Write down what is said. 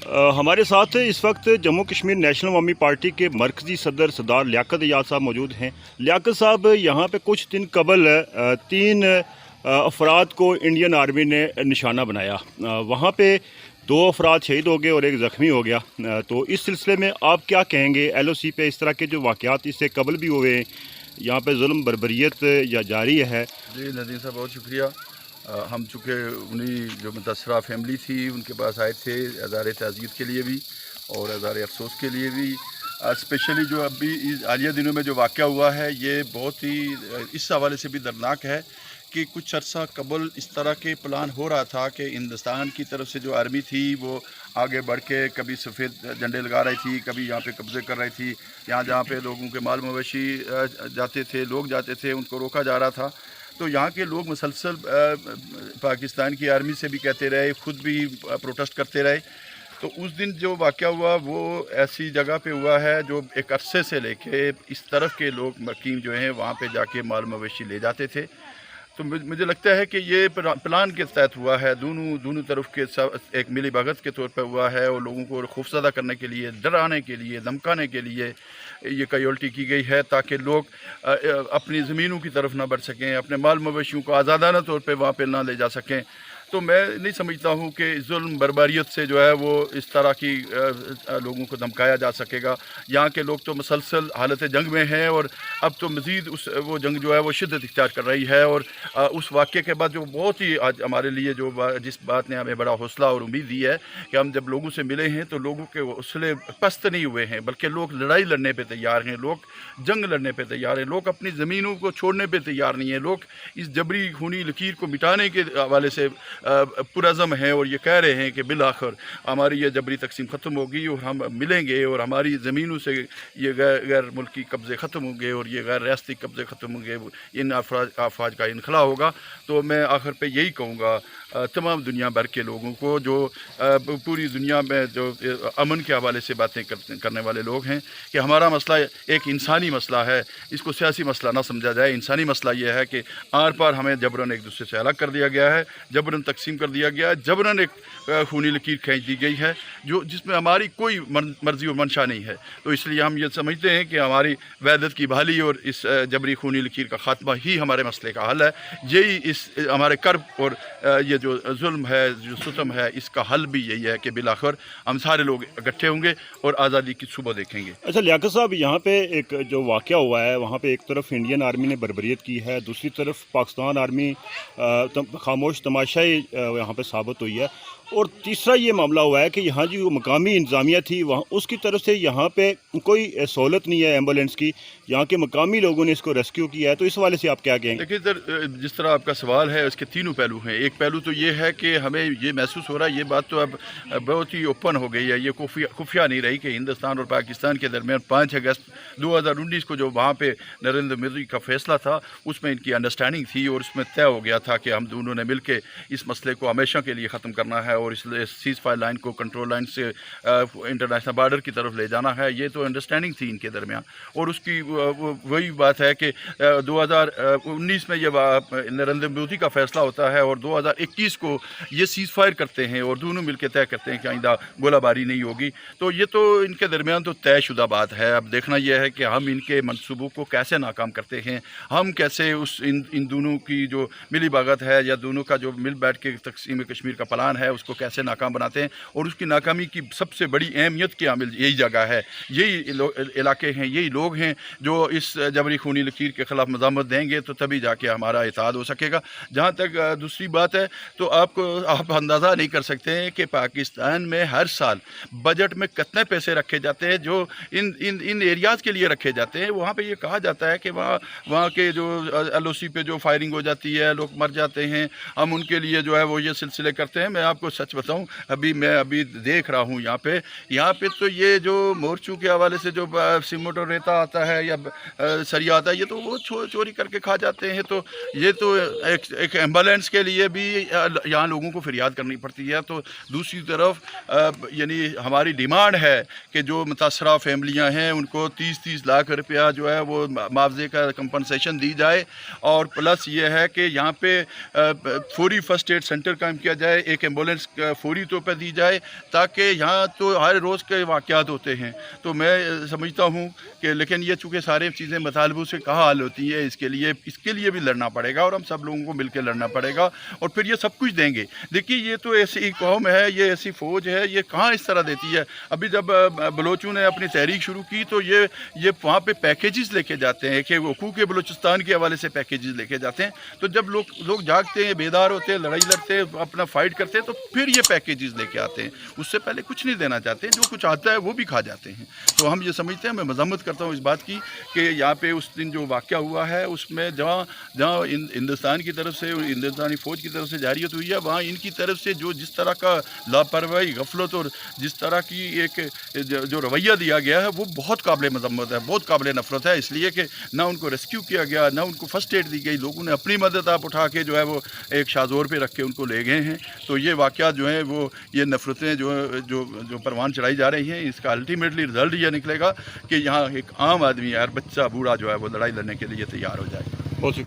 ہمارے ساتھ اس وقت جموں کشمیر نیشنل عوامی پارٹی کے مرکزی صدر سردار لیاقت ایاز صاحب موجود ہیں۔ لیاقت صاحب، یہاں پہ کچھ دن قبل 3 افراد کو انڈین آرمی نے نشانہ بنایا، وہاں پہ 2 افراد شہید ہو گئے اور 1 زخمی ہو گیا۔ تو اس سلسلے میں آپ کیا کہیں گے؟ ایل او سی پہ اس طرح کے جو واقعات اس سے قبل بھی ہوئے ہیں، یہاں پہ ظلم بربریت یا جاری ہے؟ جی ندیم صاحب، بہت شکریہ۔ ہم چونکہ انہی جو متاثرہ فیملی تھی ان کے پاس آئے تھے اظہار تعزیت کے لیے بھی اور اظہار افسوس کے لیے بھی۔ اسپیشلی جو ابھی حالیہ دنوں میں جو واقعہ ہوا ہے یہ بہت ہی اس حوالے سے بھی دردناک ہے کہ کچھ عرصہ قبل اس طرح کے پلان ہو رہا تھا کہ ہندوستان کی طرف سے جو آرمی تھی وہ آگے بڑھ کے کبھی سفید جھنڈے لگا رہی تھی، کبھی یہاں پہ قبضے کر رہی تھی، جہاں پہ لوگوں کے مال مویشی جاتے تھے، لوگ جاتے تھے، ان کو روکا جا رہا تھا۔ تو یہاں کے لوگ مسلسل پاکستان کی آرمی سے بھی کہتے رہے، خود بھی پروٹیسٹ کرتے رہے۔ تو اس دن جو واقعہ ہوا وہ ایسی جگہ پہ ہوا ہے جو ایک عرصے سے لے کے اس طرف کے لوگ مقیم جو ہیں وہاں پہ جا کے مال مویشی لے جاتے تھے۔ تو مجھے لگتا ہے کہ یہ پلان کے تحت ہوا ہے، دونوں طرف کے ایک ملی بھگت کے طور پہ ہوا ہے، اور لوگوں کو خوفزدہ کرنے کے لیے، ڈرانے کے لیے، دھمکانے کے لیے یہ کیجولٹی کی گئی ہے، تاکہ لوگ اپنی زمینوں کی طرف نہ بڑھ سکیں، اپنے مال مویشیوں کو آزادانہ طور پہ وہاں پہ نہ لے جا سکیں۔ تو میں نہیں سمجھتا ہوں کہ ظلم بربریت سے جو ہے وہ اس طرح کی لوگوں کو دھمکایا جا سکے گا۔ یہاں کے لوگ تو مسلسل حالت جنگ میں ہیں، اور اب تو مزید وہ جنگ جو ہے وہ شدت اختیار کر رہی ہے۔ اور اس واقعے کے بعد جو بہت ہی آج ہمارے لیے جس بات نے ہمیں بڑا حوصلہ اور امید دی ہے کہ ہم جب لوگوں سے ملے ہیں تو لوگوں کے حوصلے پست نہیں ہوئے ہیں، بلکہ لوگ لڑائی لڑنے پہ تیار ہیں، لوگ جنگ لڑنے پہ تیار ہیں، لوگ اپنی زمینوں کو چھوڑنے پہ تیار نہیں ہیں، لوگ اس جبری خونی لکیر کو مٹانے کے حوالے سے پرعزم ہیں، اور یہ کہہ رہے ہیں کہ بالآخر ہماری یہ جبری تقسیم ختم ہوگی اور ہم ملیں گے، اور ہماری زمینوں سے یہ غیر ملکی قبضے ختم ہوں گے، اور یہ غیر ریاستی قبضے ختم ہوں گے، ان افواج کا انخلا ہوگا۔ تو میں آخر پہ یہی کہوں گا تمام دنیا بھر کے لوگوں کو جو پوری دنیا میں جو امن کے حوالے سے باتیں کرنے والے لوگ ہیں، کہ ہمارا مسئلہ ایک انسانی مسئلہ ہے، اس کو سیاسی مسئلہ نہ سمجھا جائے۔ انسانی مسئلہ یہ ہے کہ آر پار ہمیں جبراً ایک دوسرے سے الگ کر دیا گیا ہے، جبراً تقسیم کر دیا گیا ہے، جبراً ایک خونی لکیر کھینچ دی گئی ہے جس میں ہماری کوئی مرضی اور منشا نہیں ہے۔ تو اس لیے ہم یہ سمجھتے ہیں کہ ہماری وحدت کی بحالی اور اس جبری خونی لکیر کا خاتمہ ہی ہمارے مسئلے کا حل ہے۔ یہی اس ہمارے کرب اور یہ جو ظلم ہے، جو ستم ہے، اس کا حل بھی یہی ہے کہ بالآخر ہم سارے لوگ اکٹھے ہوں گے اور آزادی کی صبح دیکھیں گے۔ اچھا لیاقت صاحب، یہاں پہ ایک جو واقعہ ہوا ہے وہاں پہ ایک طرف انڈین آرمی نے بربریت کی ہے، دوسری طرف پاکستان آرمی خاموش تماشائی یہاں پہ ثابت ہوئی ہے، اور تیسرا یہ معاملہ ہوا ہے کہ یہاں جو مقامی انتظامیہ تھی وہاں اس کی طرف سے یہاں پہ کوئی سہولت نہیں ہے ایمبولینس کی، یہاں کے مقامی لوگوں نے اس کو ریسکیو کیا ہے۔ تو اس حوالے سے آپ کیا کہیں گے؟ دیکھیے سر، جس طرح آپ کا سوال ہے اس کے 3 پہلو ہیں۔ ایک پہلو تو یہ ہے کہ ہمیں یہ محسوس ہو رہا ہے، یہ بات تو اب بہت ہی اوپن ہو گئی ہے، یہ خفیہ نہیں رہی کہ ہندوستان اور پاکستان کے درمیان 5 اگست 2019 کو جو وہاں پہ نریندر مودی کا فیصلہ تھا اس میں ان کی انڈرسٹینڈنگ تھی، اور اس میں طے ہو گیا تھا کہ ہم دونوں نے مل کے اس مسئلے کو ہمیشہ کے لیے ختم کرنا ہے، اور اس سیز فائر لائن کو کنٹرول لائن سے انٹرنیشنل بارڈر کی طرف لے جانا ہے۔ یہ تو انڈرسٹینڈنگ تھی ان کے درمیان، اور اس کی وہی بات ہے کہ 2019 میں یہ نریندر مودی کا فیصلہ ہوتا ہے، اور 2021 کو یہ سیز فائر کرتے ہیں، اور دونوں مل کے طے کرتے ہیں کہ آئندہ گولہ باری نہیں ہوگی۔ تو یہ تو ان کے درمیان تو طے شدہ بات ہے۔ اب دیکھنا یہ ہے کہ ہم ان کے منصوبوں کو کیسے ناکام کرتے ہیں، ہم کیسے ان دونوں کی جو ملی بھگت ہے یا دونوں کا جو مل بیٹھ کے تقسیم کشمیر کا پلان ہے اس کو کیسے ناکام بناتے ہیں، اور اس کی ناکامی کی سب سے بڑی اہمیت کی عامل یہی جگہ ہے، یہی علاقے ہیں، یہی لوگ ہیں جو اس جبری خونی لکیر کے خلاف مزاحمت دیں گے، تو تبھی جا کے ہمارا اتحاد ہو سکے گا۔ جہاں تک دوسری بات ہے تو آپ اندازہ نہیں کر سکتے ہیں کہ پاکستان میں ہر سال بجٹ میں کتنے پیسے رکھے جاتے ہیں جو ان ایریاز کے لیے رکھے جاتے ہیں۔ وہاں پہ یہ کہا جاتا ہے کہ وہاں کے جو ایل او سی پہ جو فائرنگ ہو جاتی ہے، لوگ مر جاتے ہیں، ہم ان کے لیے جو ہے وہ یہ سلسلے کرتے ہیں۔ میں آپ کو سچ بتاؤں، میں ابھی دیکھ رہا ہوں یہاں پہ تو یہ جو مورچوں کے حوالے سے جو سیمنٹ اور ریتا آتا ہے یا سریا آتا ہے، یہ تو وہ چوری کر کے کھا جاتے ہیں۔ تو یہ تو ایک ایمبولینس کے لیے بھی یہاں لوگوں کو فریاد کرنی پڑتی ہے۔ تو دوسری طرف یعنی ہماری ڈیمانڈ ہے کہ جو متاثرہ فیملیاں ہیں ان کو 30 لاکھ روپیہ جو ہے وہ معاوضے کا کمپنسیشن دی جائے، اور پلس یہ ہے کہ یہاں پہ فوری فرسٹ ایڈ سینٹر قائم کیا جائے، ایک ایمبولینس اس کا فوری طور پر دی جائے، تاکہ یہاں تو ہر روز کے واقعات ہوتے ہیں. تو میں سمجھتا ہوں کہ لیکن یہ چونکہ سارے چیزیں مطالبوں سے کہاں حل ہوتی ہے، اس کے لیے بھی لڑنا پڑے گا، اور ہم سب لوگوں کو مل کے لڑنا پڑے گا، اور پھر یہ سب کچھ دیں گے. دیکھیے یہ تو ایسی قوم ہے، یہ ایسی فوج ہے، یہ کہاں اس طرح دیتی ہے. ابھی جب بلوچوں نے اپنی تحریک شروع کی تو یہ وہاں پہ پیکیجز لے کے جاتے ہیں کہ حقوق بلوچستان کے حوالے سے پیکیجز لے کے جاتے ہیں. تو جب لوگ جاگتے ہیں، بیدار ہوتے ہیں، لڑائی لڑتے ہیں، اپنا فائٹ کرتے ہیں، تو پھر یہ پیکیجز لے کے آتے ہیں. اس سے پہلے کچھ نہیں دینا چاہتے، جو کچھ آتا ہے وہ بھی کھا جاتے ہیں. تو ہم یہ سمجھتے ہیں، میں مذمت کرتا ہوں اس بات کی کہ یہاں پہ اس دن جو واقعہ ہوا ہے، اس میں جہاں ہندوستان کی طرف سے، ہندوستانی فوج کی طرف سے جاریت ہوئی ہے، وہاں ان کی طرف سے جس طرح کا لاپرواہی، غفلت اور جس طرح کی ایک جو رویہ دیا گیا ہے، وہ بہت قابل مذمت ہے، بہت قابل نفرت ہے. اس لیے کہ نہ ان کو ریسکیو کیا گیا، نہ ان کو فرسٹ ایڈ دی گئی. لوگوں نے اپنی مدد آپ اٹھا کے جو ہے وہ ایک شاذور پہ رکھ کے ان کو لے گئے ہیں. تو یہ واقعات جو ہیں وہ یہ نفرتیں جو پروان چڑھائی جا رہی ہیں، اس کا الٹیمیٹلی رزلٹ یہ نکلے گا کہ یہاں ایک عام آدمی، ہر بچہ بوڑھا جو ہے وہ لڑائی لڑنے کے لیے تیار ہو جائے. بہت